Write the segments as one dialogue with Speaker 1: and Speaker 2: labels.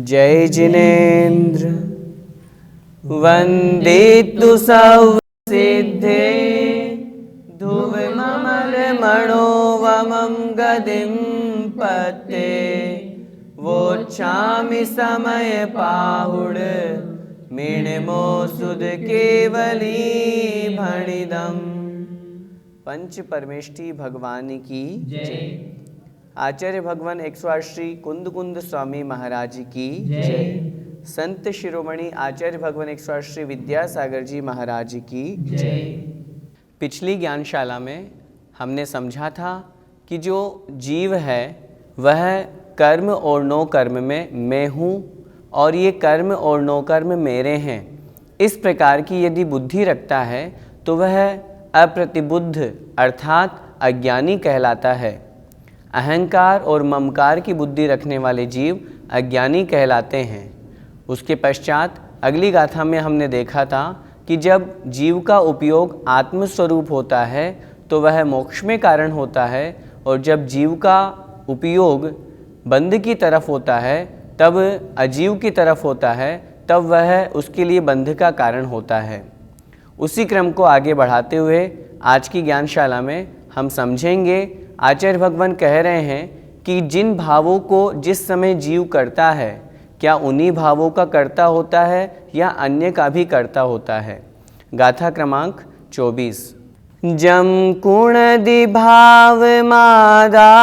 Speaker 1: जय जिनेन्द्र वंदितु सौसिद्धे धुवममलमणोवमं गदिं पते वोच्छामि समय पाहुड मीणमो सुध केवली भणिदम। पंच परमेष्ठी भगवान की जय। आचार्य भगवान 108 श्री कुंद कुंद स्वामी महाराज की जय। संत शिरोमणि आचार्य भगवान 108 श्री विद्यासागर जी महाराज की जय। पिछली ज्ञानशाला में हमने समझा था कि जो जीव है वह कर्म और नो कर्म में मैं हूँ और ये कर्म और नो कर्म मेरे हैं, इस प्रकार की यदि बुद्धि रखता है तो वह अप्रतिबुद्ध अर्थात अज्ञानी कहलाता है। अहंकार और ममकार की बुद्धि रखने वाले जीव अज्ञानी कहलाते हैं। उसके पश्चात अगली गाथा में हमने देखा था कि जब जीव का उपयोग आत्मस्वरूप होता है तो वह मोक्ष में कारण होता है, और जब जीव का उपयोग बंध की तरफ होता है तब अजीव की तरफ होता है, तब वह उसके लिए बंध का कारण होता है। उसी क्रम को आगे बढ़ाते हुए आज की ज्ञानशाला में हम समझेंगे। आचार्य भगवान कह रहे हैं कि जिन भावों को जिस समय जीव करता है, क्या उन्हीं भावों का कर्ता होता है या अन्य का भी कर्ता होता है। गाथा क्रमांक 24। जम कुणदि भाव मादा,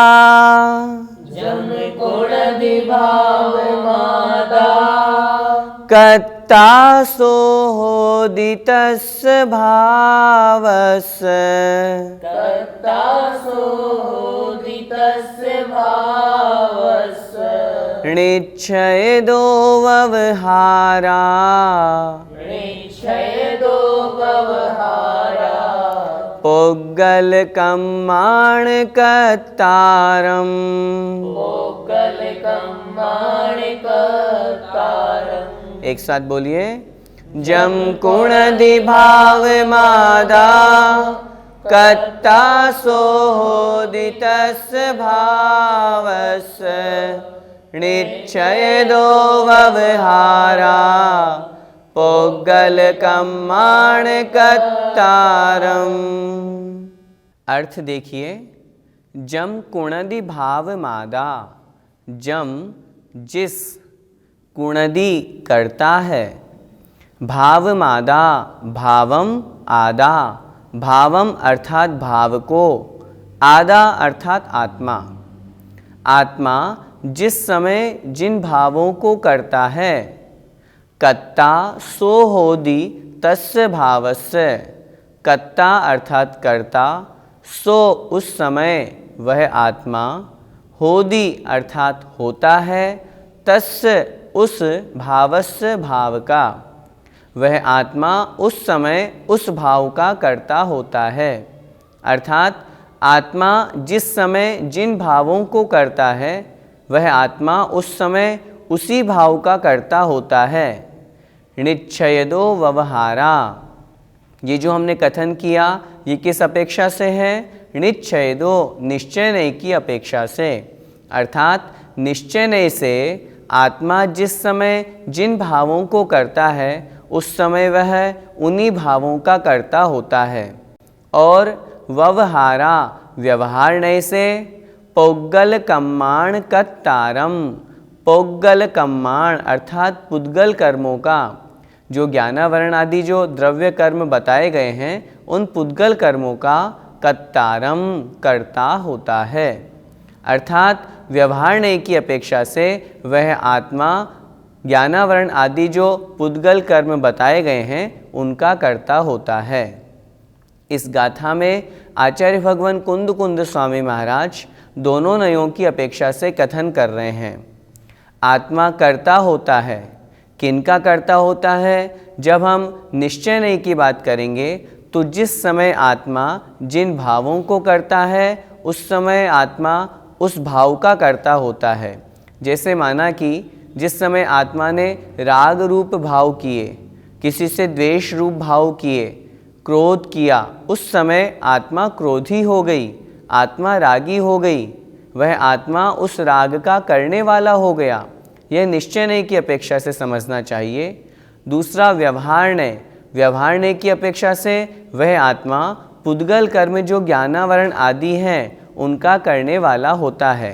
Speaker 2: जम कुणदि भाव मादा,
Speaker 1: कत्ता सोहोदितस्य भावस्य,
Speaker 2: कत्ता सोहोदितस्य भावस्य,
Speaker 1: निच्छयदो व्यवहारा,
Speaker 2: निच्छयदो व्यवहारा,
Speaker 1: पुग्गलकम्माणकर्तारम्,
Speaker 2: पुग्गलकम्माणकर्तारम्।
Speaker 1: एक साथ बोलिए। जम कुणदि भाव मादा, कत्ता सोहोदितस्य भावस्य, निच्छयदो व्यवहारा, पुग्गलकम्माणकर्तारम्। अर्थ देखिए। जम कुणदि भाव मादा, जम जिस, कुणदि करता है, भाव मादा भावम आदा, भावम अर्थात भाव को, आदा अर्थात आत्मा। आत्मा जिस समय जिन भावों को करता है, कत्ता सोहोदि तस्य भावस्य, कत्ता अर्थात कर्ता, सो उस समय वह आत्मा, होदि अर्थात होता है, तस्य उस भावस्य भाव का, वह आत्मा उस समय उस भाव का कर्ता होता है। अर्थात आत्मा जिस समय जिन भावों को करता है वह आत्मा उस समय उसी भाव का कर्ता होता है। निच्छयदो व्यवहारा, ये जो हमने कथन किया ये किस अपेक्षा से है? निच्छयदो, निश्चय नहीं की अपेक्षा से। अर्थात निश्चय नहीं से आत्मा जिस समय जिन भावों को करता है उस समय वह उन्हीं भावों का कर्ता होता है। और व्यवहारा, व्यवहार नहीं से पुग्गल कम्माण कर्तारम, पुग्गल कम्माण अर्थात पुद्गल कर्मों का, जो ज्ञानावरण आदि जो द्रव्य कर्म बताए गए हैं उन पुद्गल कर्मों का कर्तारम कर्ता होता है। अर्थात व्यवहार नहीं की अपेक्षा से वह आत्मा ज्ञानावरण आदि जो पुद्गल कर्म बताए गए हैं उनका कर्ता होता है। इस गाथा में आचार्य भगवान कुंद कुंद स्वामी महाराज दोनों नयों की अपेक्षा से कथन कर रहे हैं। आत्मा कर्ता होता है, किनका कर्ता होता है? जब हम निश्चय नहीं की बात करेंगे तो जिस समय आत्मा जिन भावों को करता है उस समय आत्मा उस भाव का कर्ता होता है। जैसे माना कि जिस समय आत्मा ने राग रूप भाव किए, किसी से द्वेष रूप भाव किए, क्रोध किया, उस समय आत्मा क्रोधी हो गई, आत्मा रागी हो गई, वह आत्मा उस राग का करने वाला हो गया। यह निश्चय की अपेक्षा से समझना चाहिए। दूसरा व्यवहार की अपेक्षा से वह आत्मा पुद्गल कर्म जो ज्ञानावरण आदि हैं उनका करने वाला होता है।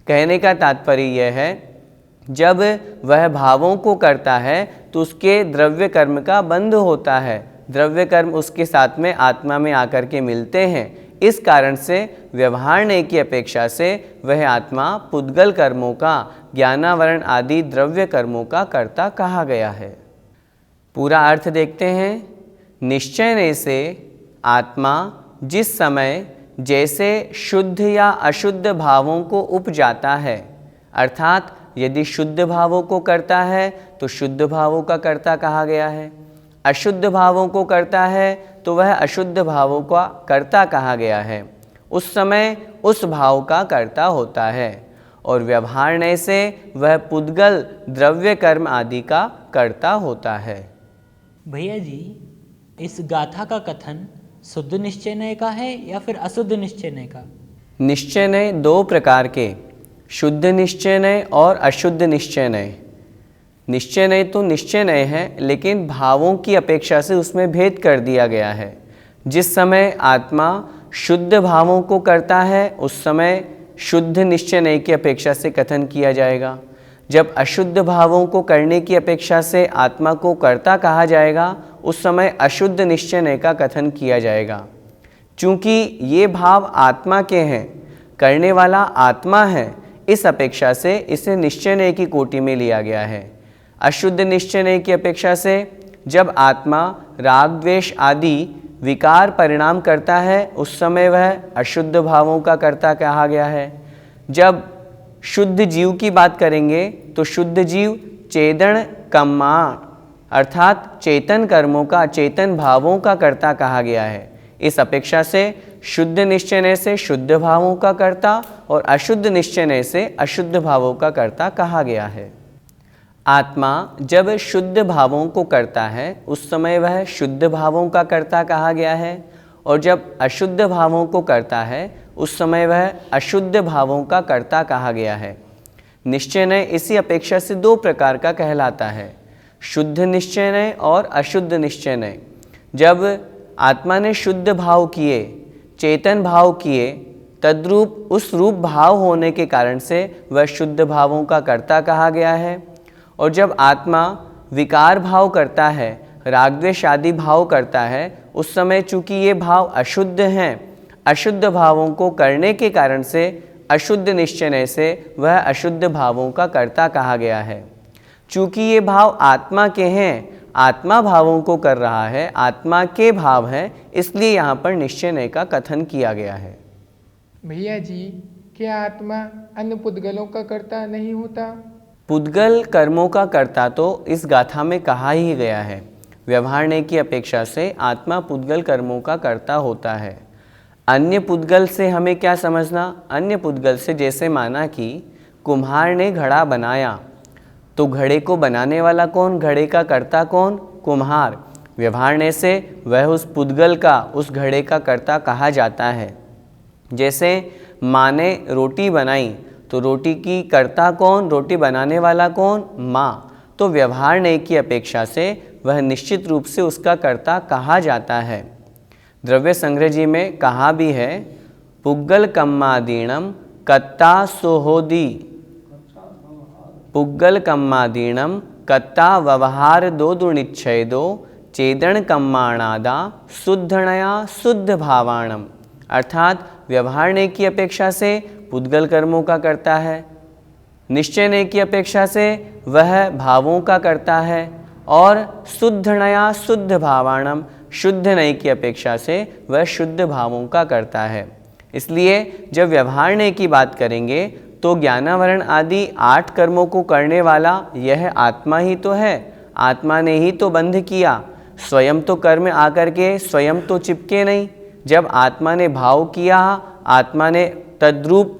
Speaker 1: कहने का तात्पर्य यह है, जब वह भावों को करता है तो उसके द्रव्य कर्म का बंध होता है, द्रव्य कर्म उसके साथ में आत्मा में आकर के मिलते हैं। इस कारण से व्यवहार की अपेक्षा से वह आत्मा पुद्गल कर्मों का, ज्ञानावरण आदि द्रव्य कर्मों का कर्ता कहा गया है। पूरा अर्थ देखते हैं। निश्चय से आत्मा जिस समय जैसे शुद्ध या अशुद्ध भावों को उपजाता है, अर्थात यदि शुद्ध भावों को करता है तो शुद्ध भावों का कर्ता कहा गया है, अशुद्ध भावों को करता है तो वह अशुद्ध भावों का कर्ता कहा गया है। उस समय उस भाव का कर्ता होता है। और व्यवहार से वह पुद्गल द्रव्य कर्म आदि का कर्ता होता है।
Speaker 3: भैया जी, इस गाथा का कथन शुद्ध निश्चय का है या फिर अशुद्ध निश्चय का?
Speaker 1: निश्चय दो प्रकार के, शुद्ध निश्चय और अशुद्ध निश्चय। निश्चय तो निश्चय है, लेकिन भावों की अपेक्षा से उसमें भेद कर दिया गया है। जिस समय आत्मा शुद्ध भावों को करता है उस समय शुद्ध निश्चय की अपेक्षा से कथन किया जाएगा। जब अशुद्ध भावों को करने की अपेक्षा से आत्मा को कर्ता कहा जाएगा उस समय अशुद्ध निश्चय का कथन किया जाएगा। चूँकि ये भाव आत्मा के हैं, करने वाला आत्मा है, इस अपेक्षा से इसे निश्चय की कोटि में लिया गया है। अशुद्ध निश्चय की अपेक्षा से जब आत्मा राग द्वेष आदि विकार परिणाम करता है उस समय वह अशुद्ध भावों का कर्ता कहा गया है। जब शुद्ध जीव की बात करेंगे तो शुद्ध जीव चेतन कम्मा अर्थात चेतन कर्मों का, चेतन भावों का कर्ता कहा गया है। इस अपेक्षा से शुद्ध निश्चय से शुद्ध भावों का कर्ता और अशुद्ध निश्चय से अशुद्ध भावों का कर्ता कहा गया है। आत्मा जब शुद्ध भावों को करता है उस समय वह शुद्ध भावों का कर्ता कहा गया है, और जब अशुद्ध भावों को करता है उस समय वह अशुद्ध भावों का कर्ता कहा गया है। निश्चय इसी अपेक्षा से दो प्रकार का कहलाता है, शुद्ध निश्चय और अशुद्ध निश्चय। जब आत्मा ने शुद्ध भाव किए, चेतन भाव किए, तद्रूप उस रूप भाव होने के कारण से वह शुद्ध भावों का कर्ता कहा गया है। और जब आत्मा विकार भाव करता है, राग द्वेष आदि भाव करता है, उस समय चूंकि ये भाव अशुद्ध हैं, अशुद्ध भावों को करने के कारण से अशुद्ध निश्चय से वह अशुद्ध भावों का कर्ता कहा गया है। चूंकि ये भाव आत्मा के हैं, आत्मा भावों को कर रहा है, आत्मा के भाव हैं, इसलिए यहाँ पर निश्चय का कथन किया गया है।
Speaker 4: भैया जी, क्या आत्मा अन्य पुद्गलों का कर्ता नहीं होता?
Speaker 1: पुद्गल कर्मों का कर्ता तो इस गाथा में कहा ही गया है। व्यवहार की अपेक्षा से आत्मा पुद्गल कर्मों का कर्ता होता है। अन्य पुद्गल से हमें क्या समझना? अन्य पुद्गल से जैसे माना कि कुम्हार ने घड़ा बनाया तो घड़े को बनाने वाला कौन, घड़े का कर्ता कौन? कुम्हार। व्यवहार से वह उस पुद्गल का, उस घड़े का कर्ता कहा जाता है। जैसे माँ ने रोटी बनाई तो रोटी की कर्ता कौन, रोटी बनाने वाला कौन? माँ। तो व्यवहार की अपेक्षा से वह निश्चित रूप से उसका कर्ता कहा जाता है। द्रव्य संग्रह जी में कहा भी है, पुग्गल कम्मादीणम कत्ता सोहोदी, पुग्गल कम्मादीणम कत्ता व्यवहार दो दुनिच्छेदो चेदन कम्माणादा शुद्धणया शुद्ध भावाणम। अर्थात व्यवहार की अपेक्षा से पुद्गल कर्मों का करता है, निश्चय की अपेक्षा से वह भावों का करता है, और शुद्ध नया शुद्ध भावाणम, शुद्ध नई की अपेक्षा से वह शुद्ध भावों का करता है। इसलिए जब व्यवहार की बात करेंगे तो ज्ञानावरण आदि 8 कर्मों को करने वाला यह आत्मा ही तो है। आत्मा ने ही तो बंध किया, स्वयं तो कर्म आकर के स्वयं तो चिपके नहीं। जब आत्मा ने भाव किया, आत्मा ने तद्रूप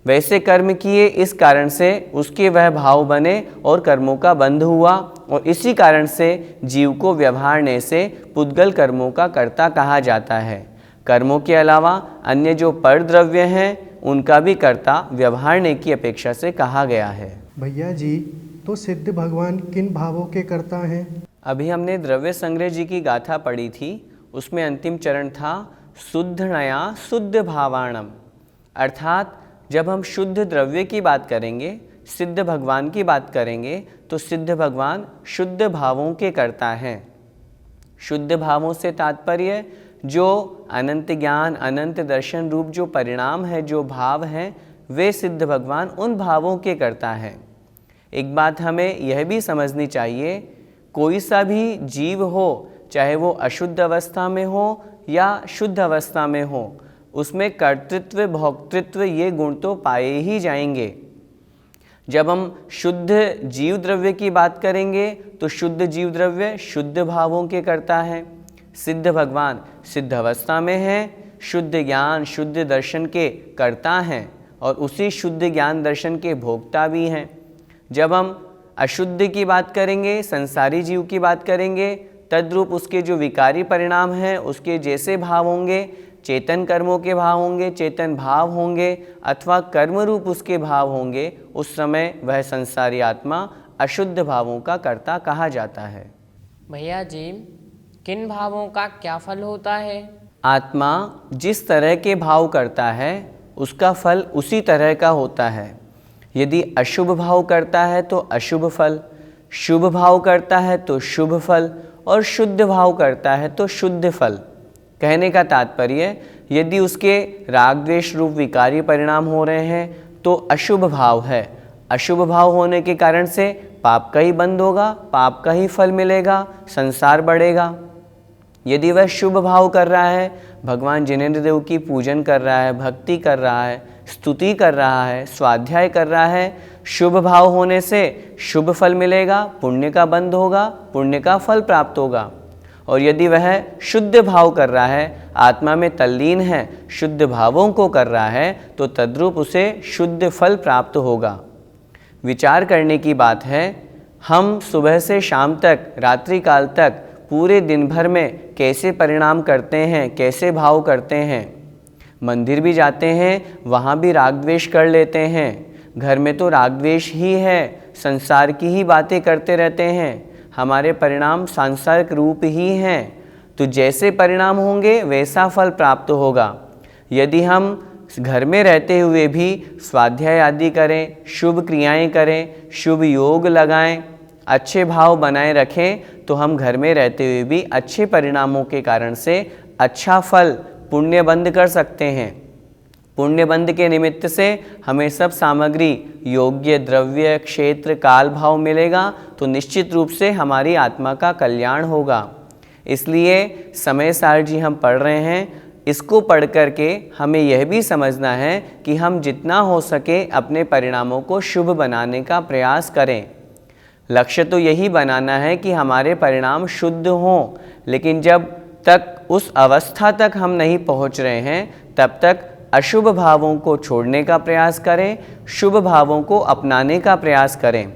Speaker 1: वैसे कर्म किए, इस कारण से उसके वह भाव बने और कर्मों का बंध हुआ, और इसी कारण से जीव को व्यवहार से पुद्गल कर्मों का कर्ता कहा जाता है। कर्मों के अलावा अन्य जो पर द्रव्य हैं उनका भी कर्ता व्यवहार की अपेक्षा से कहा गया है।
Speaker 5: भैया जी, तो सिद्ध भगवान किन भावों के करता हैं?
Speaker 1: अभी हमने द्रव्य संग्रह जी की गाथा पढ़ी थी, उसमें अंतिम चरण था शुद्ध नया शुद्ध भावाणम, अर्थात जब हम शुद्ध द्रव्य की बात करेंगे, सिद्ध भगवान की बात करेंगे, तो सिद्ध भगवान शुद्ध भावों के करता है। शुद्ध भावों से तात्पर्य जो अनंत ज्ञान अनंत दर्शन रूप जो परिणाम है, जो भाव है, वे सिद्ध भगवान उन भावों के करता है। एक बात हमें यह भी समझनी चाहिए, कोई सा भी जीव हो, चाहे वो अशुद्ध अवस्था में हो या शुद्ध अवस्था में हो, उसमें कर्तृत्व भोक्तृत्व ये गुण तो पाए ही जाएंगे। जब हम शुद्ध जीव द्रव्य की बात करेंगे तो शुद्ध जीव द्रव्य शुद्ध भावों के करता है। सिद्ध भगवान सिद्ध अवस्था में है, शुद्ध ज्ञान शुद्ध दर्शन के करता हैं और उसी शुद्ध ज्ञान दर्शन के भोक्ता भी हैं। जब हम अशुद्ध की बात करेंगे, संसारी जीव की बात करेंगे, तद्रूप उसके जो विकारी परिणाम हैं, उसके जैसे भाव होंगे, चेतन कर्मों के भाव होंगे, चेतन भाव होंगे अथवा कर्म रूप उसके भाव होंगे, उस समय वह संसारी आत्मा अशुद्ध भावों का कर्ता कहा जाता है।
Speaker 2: भैया जी, किन भावों का क्या फल होता है?
Speaker 1: आत्मा जिस तरह के भाव करता है उसका फल उसी तरह का होता है। यदि अशुभ भाव करता है तो अशुभ फल, शुभ भाव करता है तो शुभ फल और शुद्ध भाव करता है तो शुद्ध फल। कहने का तात्पर्य, यदि उसके राग द्वेष रूप विकारी परिणाम हो रहे हैं तो अशुभ भाव है। अशुभ भाव होने के कारण से पाप का ही बंध होगा, पाप का ही फल मिलेगा, संसार बढ़ेगा। यदि वह शुभ भाव कर रहा है, भगवान जिनेंद्र देव की पूजन कर रहा है, भक्ति कर रहा है, स्तुति कर रहा है, स्वाध्याय कर रहा है, शुभ भाव होने से शुभ फल मिलेगा, पुण्य का बंध होगा, पुण्य का फल प्राप्त होगा। और यदि वह शुद्ध भाव कर रहा है, आत्मा में तल्लीन है, शुद्ध भावों को कर रहा है, तो तद्रूप उसे शुद्ध फल प्राप्त होगा। विचार करने की बात है, हम सुबह से शाम तक, रात्रि काल तक, पूरे दिन भर में कैसे परिणाम करते हैं, कैसे भाव करते हैं। मंदिर भी जाते हैं, वहाँ भी राग द्वेष कर लेते हैं, घर में तो राग द्वेष ही है, संसार की ही बातें करते रहते हैं, हमारे परिणाम सांसारिक रूप ही हैं। तो जैसे परिणाम होंगे वैसा फल प्राप्त होगा। यदि हम घर में रहते हुए भी स्वाध्याय आदि करें, शुभ क्रियाएं करें, शुभ योग लगाएं, अच्छे भाव बनाए रखें, तो हम घर में रहते हुए भी अच्छे परिणामों के कारण से अच्छा फल पुण्य बंध कर सकते हैं। पुण्य बंध के निमित्त से हमें सब सामग्री, योग्य द्रव्य, क्षेत्र, काल भाव मिलेगा, तो निश्चित रूप से हमारी आत्मा का कल्याण होगा। इसलिए समय सार जी हम पढ़ रहे हैं, इसको पढ़ करके हमें यह भी समझना है कि हम जितना हो सके अपने परिणामों को शुभ बनाने का प्रयास करें। लक्ष्य तो यही बनाना है कि हमारे परिणाम शुद्ध हों, लेकिन जब तक उस अवस्था तक हम नहीं पहुंच रहे हैं, तब तक अशुभ भावों को छोड़ने का प्रयास करें, शुभ भावों को अपनाने का प्रयास करें।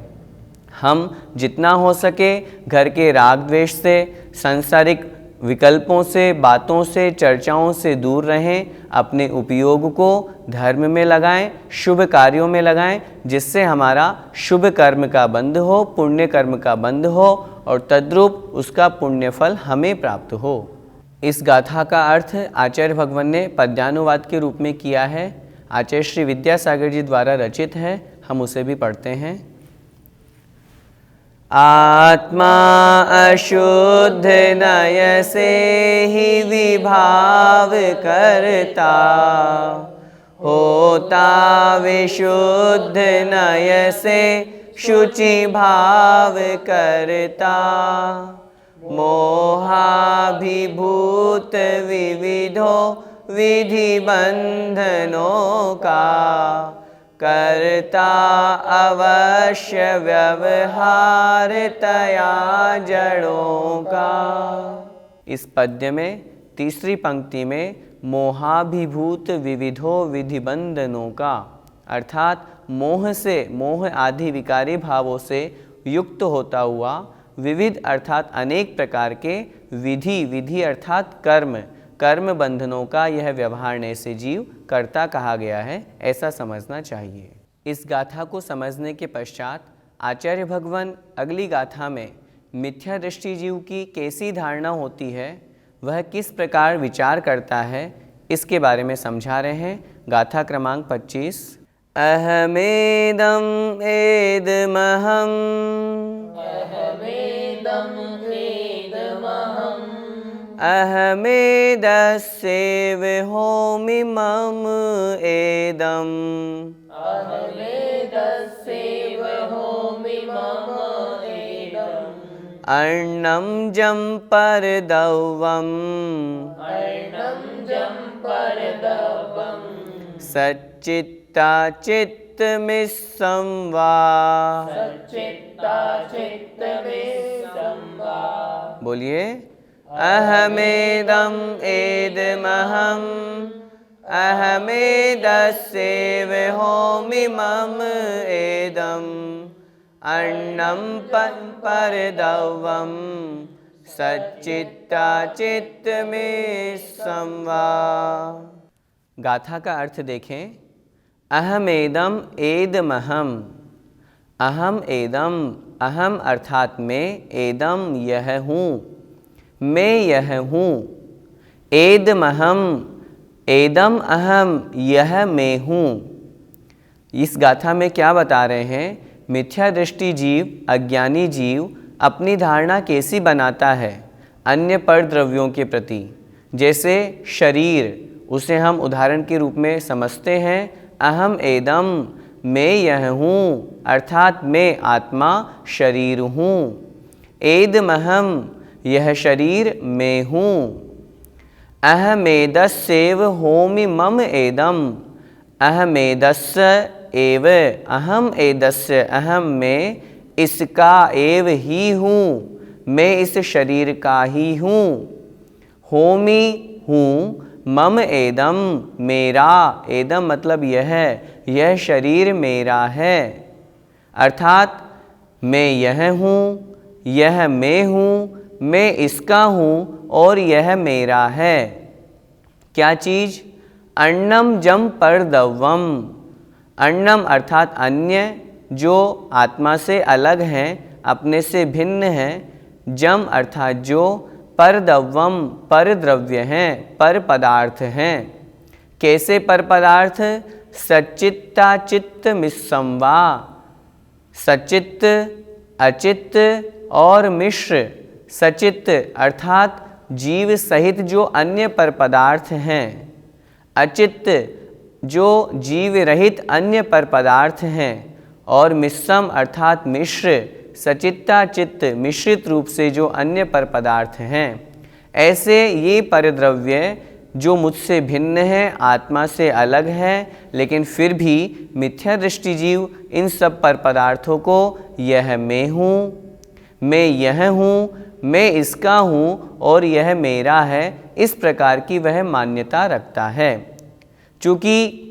Speaker 1: हम जितना हो सके घर के राग द्वेष से, सांसारिक विकल्पों से, बातों से, चर्चाओं से दूर रहें, अपने उपयोग को धर्म में लगाएं, शुभ कार्यों में लगाएं, जिससे हमारा शुभ कर्म का बंध हो, पुण्य कर्म का बंध हो और तद्रूप उसका पुण्य फल हमें प्राप्त हो। इस गाथा का अर्थ आचार्य भगवान ने पद्यानुवाद के रूप में किया है, आचार्य श्री विद्यासागर जी द्वारा रचित है। हम उसे भी पढ़ते हैं। आत्मा अशुद्ध नय से ही विभाव करता, होता विशुद्ध नय से शुचि भाव करता। मोहाभिभूत विविधो विधि बंधनों का, करता अवश्य व्यवहार तया जड़ों का। इस पद्य में तीसरी पंक्ति में मोहाभिभूत विविधो विधि बंधनों का, अर्थात मोह से, मोह आदि विकारी भावों से युक्त होता हुआ विविध अर्थात अनेक प्रकार के विधि, विधि अर्थात कर्म, कर्म बंधनों का यह व्यवहार से जीव कर्ता कहा गया है, ऐसा समझना चाहिए। इस गाथा को समझने के पश्चात आचार्य भगवान अगली गाथा में मिथ्या दृष्टि जीव की कैसी धारणा होती है, वह किस प्रकार विचार करता है, इसके बारे में समझा रहे हैं। गाथा क्रमांक 25। अहमेदम एदमहम अहमेदस्यैव होमि मम एदम अर्णम जम परदवम सच्चित्ता चित्तमिस्सं वा। बोलिए, अहमेदम एदमहम अहमेदस्यैव होमि मम एदम अन्नं परदवम सच्चित्ता चित्तमिस्सं वा। गाथा का अर्थ देखें। अहमेदम एदमहम, अहम एदम, अहम अर्थात मैं, एदम यह हूँ, मैं यह हूँ। एदमहम, एदम अहम, यह मैं हूँ। इस गाथा में क्या बता रहे हैं? मिथ्या दृष्टि जीव, अज्ञानी जीव अपनी धारणा कैसी बनाता है अन्य पर द्रव्यों के प्रति। जैसे शरीर, उसे हम उदाहरण के रूप में समझते हैं। अहम एदम, मैं यह हूँ, अर्थात मैं आत्मा शरीर हूँ। एदमहम, यह शरीर मैं हूँ। अहमेदस्यैव होमि मम एदम, अहमेदस्य एव, अहम एदस्य, अहम मैं इसका एव ही हूँ, मैं इस शरीर का ही हूँ। होमि हूँ, मम एदम, मेरा, एदम मतलब यह शरीर मेरा है। अर्थात मैं यह हूँ, यह मैं हूँ, मैं इसका हूँ और यह मेरा है। क्या चीज़? अन्नम जम परदवम, अन्नम अर्थात अन्य, जो आत्मा से अलग हैं, अपने से भिन्न हैं। जम अर्थात जो, परदवम पर द्रव्य हैं, पर पदार्थ हैं। कैसे पर पदार्थ? सच्चित्ता चित्त मिस्संवा, सचित्त, अचित्त और मिश्र। सचित्त अर्थात जीव सहित जो अन्य पर पदार्थ हैं, अचित्त जो जीव रहित अन्य पर पदार्थ हैं, और मिश्रम अर्थात मिश्र, सचित्ता चित्त मिश्रित रूप से जो अन्य पर पदार्थ हैं। ऐसे ये परद्रव्य जो मुझसे भिन्न है, आत्मा से अलग है, लेकिन फिर भी मिथ्या दृष्टि जीव इन सब पर पदार्थों को यह मैं हूँ, मैं यह हूँ, मैं इसका हूँ और यह मेरा है, इस प्रकार की वह मान्यता रखता है। चूँकि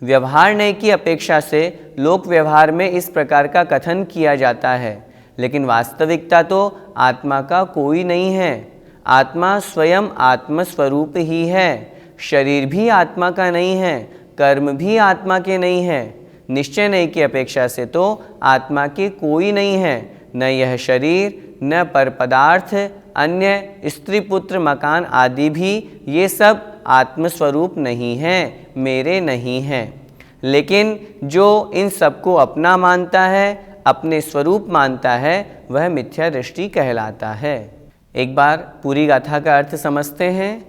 Speaker 1: व्यवहार नय की अपेक्षा से लोक व्यवहार में इस प्रकार का कथन किया जाता है, लेकिन वास्तविकता तो आत्मा का कोई नहीं है। आत्मा स्वयं आत्मस्वरूप ही है। शरीर भी आत्मा का नहीं है, कर्म भी आत्मा के नहीं है। निश्चय नय की अपेक्षा से तो आत्मा के कोई नहीं है, न यह शरीर, न पर पदार्थ, अन्य स्त्री पुत्र मकान आदि भी, ये सब आत्मस्वरूप नहीं हैं, मेरे नहीं हैं। लेकिन जो इन सबको अपना मानता है, अपने स्वरूप मानता है, वह मिथ्या दृष्टि कहलाता है। एक बार पूरी गाथा का अर्थ समझते हैं।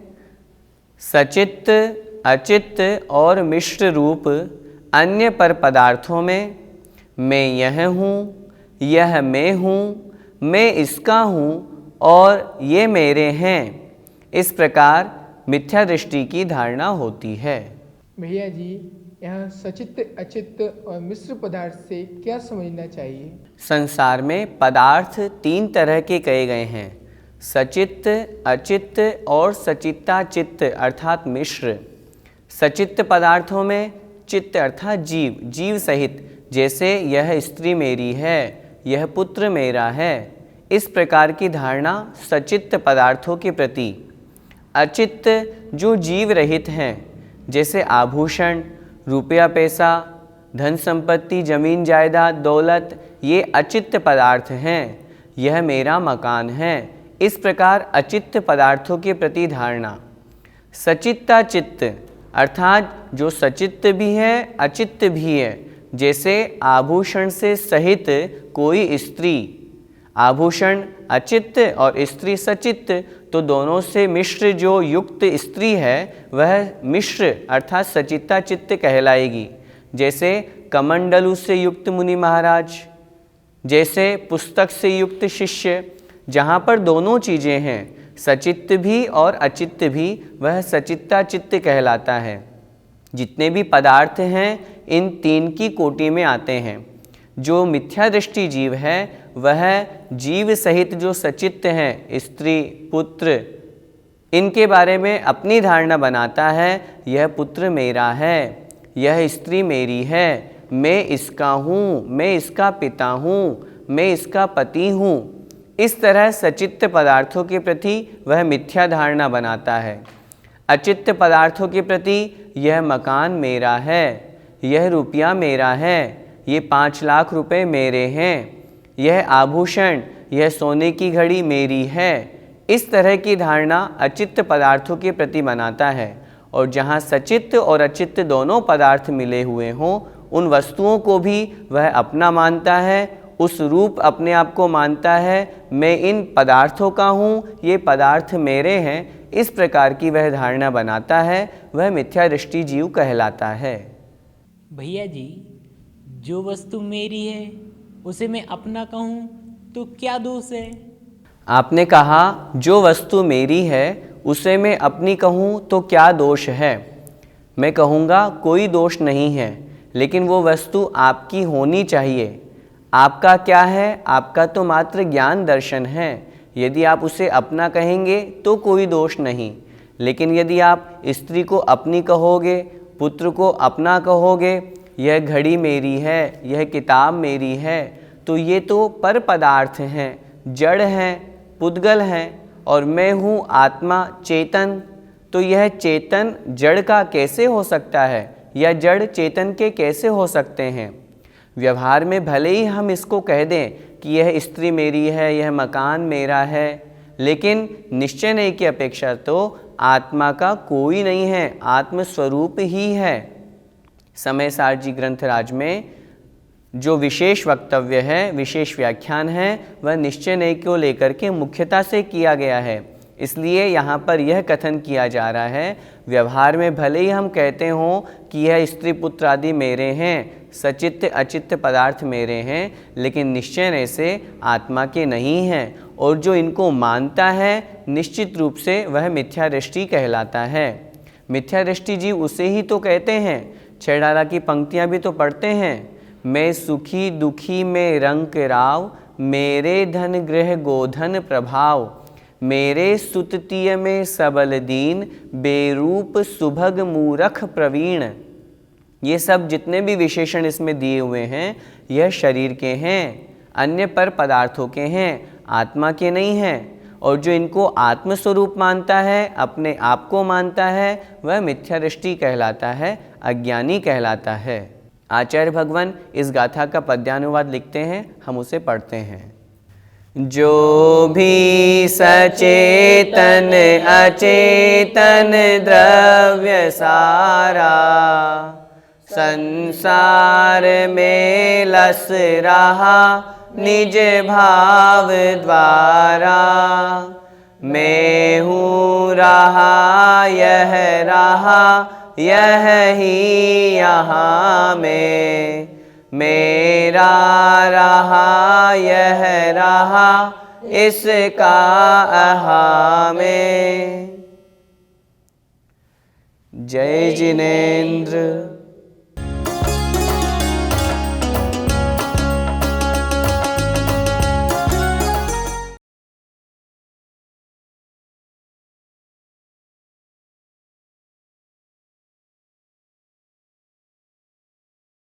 Speaker 1: सचित्त, अचित्त और मिश्र रूप अन्य पर पदार्थों में मैं यह हूँ, यह मैं हूँ, मैं इसका हूँ और ये मेरे हैं, इस प्रकार मिथ्या दृष्टि की धारणा होती है।
Speaker 4: भैया जी, यहाँ सचित्त, अचित्त और मिश्र पदार्थ से क्या समझना चाहिए?
Speaker 1: संसार में पदार्थ तीन तरह के कहे गए हैं, सचित्त, अचित्त और सचित्ता चित्त अर्थात मिश्र। सचित्त पदार्थों में चित्त अर्थात जीव, जीव सहित, जैसे यह स्त्री मेरी है, यह पुत्र मेरा है, इस प्रकार की धारणा सचित्त पदार्थों के प्रति। अचित्त जो जीव रहित हैं, जैसे आभूषण, रुपया पैसा, धन संपत्ति, जमीन जायदाद, दौलत, ये अचित्त पदार्थ हैं। यह मेरा मकान है। इस प्रकार अचित्त पदार्थों के प्रति धारणा। सचित्ता चित्त अर्थात जो सचित्त भी है, अचित्त भी है। जैसे आभूषण से सहित कोई स्त्री, आभूषण अचित्त और स्त्री सचित्त, तो दोनों से मिश्र जो युक्त स्त्री है वह मिश्र अर्थात सचित्ता चित्त कहलाएगी। जैसे कमंडलू से युक्त मुनि महाराज, जैसे पुस्तक से युक्त शिष्य। जहाँ पर दोनों चीज़ें हैं, सचित्त भी और अचित्त भी, वह सचित्ता चित्त कहलाता है। जितने भी पदार्थ हैं इन तीन की कोटि में आते हैं। जो मिथ्या दृष्टि जीव है वह जीव सहित जो सचित्त हैं, स्त्री, पुत्र, इनके बारे में अपनी धारणा बनाता है। यह पुत्र मेरा है, यह स्त्री मेरी है, मैं इसका हूँ, मैं इसका पिता हूँ, मैं इसका पति हूँ। इस तरह सचित्त पदार्थों के प्रति वह मिथ्या धारणा बनाता है। अचित्त पदार्थों के प्रति यह मकान मेरा है, यह रुपया मेरा है, ये 5 लाख रुपए मेरे हैं, यह आभूषण, यह सोने की घड़ी मेरी है। इस तरह की धारणा अचित्त पदार्थों के प्रति बनाता है। और जहाँ सचित्त और अचित्त दोनों पदार्थ मिले हुए हों, उन वस्तुओं को भी वह अपना मानता है, उस रूप अपने आप को मानता है। मैं इन पदार्थों का हूँ, ये पदार्थ मेरे हैं। इस प्रकार की वह धारणा बनाता है, वह मिथ्या दृष्टि जीव कहलाता है।
Speaker 3: भैया जी, जो वस्तु मेरी है उसे मैं अपना कहूँ तो क्या दोष है?
Speaker 1: आपने कहा जो वस्तु मेरी है उसे मैं अपनी कहूँ तो क्या दोष है। मैं कहूँगा कोई दोष नहीं है, लेकिन वो वस्तु आपकी होनी चाहिए। आपका क्या है? आपका तो मात्र ज्ञान दर्शन है। यदि आप उसे अपना कहेंगे तो कोई दोष नहीं, लेकिन यदि आप स्त्री को अपनी कहोगे, पुत्र को अपना कहोगे, यह घड़ी मेरी है, यह किताब मेरी है, तो ये तो पर पदार्थ हैं, जड़ हैं, पुद्गल हैं, और मैं हूँ आत्मा चेतन। तो यह चेतन जड़ का कैसे हो सकता है, या जड़ चेतन के कैसे हो सकते हैं? व्यवहार में भले ही हम इसको कह दें कि यह स्त्री मेरी है, यह मकान मेरा है, लेकिन निश्चय नहीं की अपेक्षा तो आत्मा का कोई नहीं है, आत्मस्वरूप ही है। समय सार जी ग्रंथराज में जो विशेष वक्तव्य है, विशेष व्याख्यान है, वह निश्चय नहीं को लेकर के मुख्यता से किया गया है। इसलिए यहाँ पर यह कथन किया जा रहा है, व्यवहार में भले ही हम कहते हों कि यह स्त्री पुत्र आदि मेरे हैं, सचित्त अचित्त पदार्थ मेरे हैं, लेकिन निश्चय नहीं से आत्मा के नहीं हैं। और जो इनको मानता है निश्चित रूप से वह मिथ्या दृष्टि कहलाता है। मिथ्या दृष्टि जीव उसे ही तो कहते हैं। छेड़ाला की पंक्तियाँ भी तो पढ़ते हैं, मैं सुखी दुखी में रंक राव, मेरे धन गृह गोधन प्रभाव, मेरे सुततीय में सबल दीन, बेरूप सुभग मूरख प्रवीण। ये सब जितने भी विशेषण इसमें दिए हुए हैं, यह शरीर के हैं, अन्य पर पदार्थों के हैं, आत्मा के नहीं हैं। और जो इनको आत्मस्वरूप मानता है, अपने आप को मानता है, वह मिथ्या दृष्टि कहलाता है, अज्ञानी कहलाता है। आचार्य भगवान इस गाथा का पद्यानुवाद लिखते हैं, हम उसे पढ़ते हैं। जो भी सचेतन अचेतन द्रव्य सारा, संसार में लस रहा निज भाव द्वारा, मैं हूँ रहा यह रहा यह ही यहाँ में, मेरा रहा यह रहा इसका अहा में। जय जिनेन्द्र।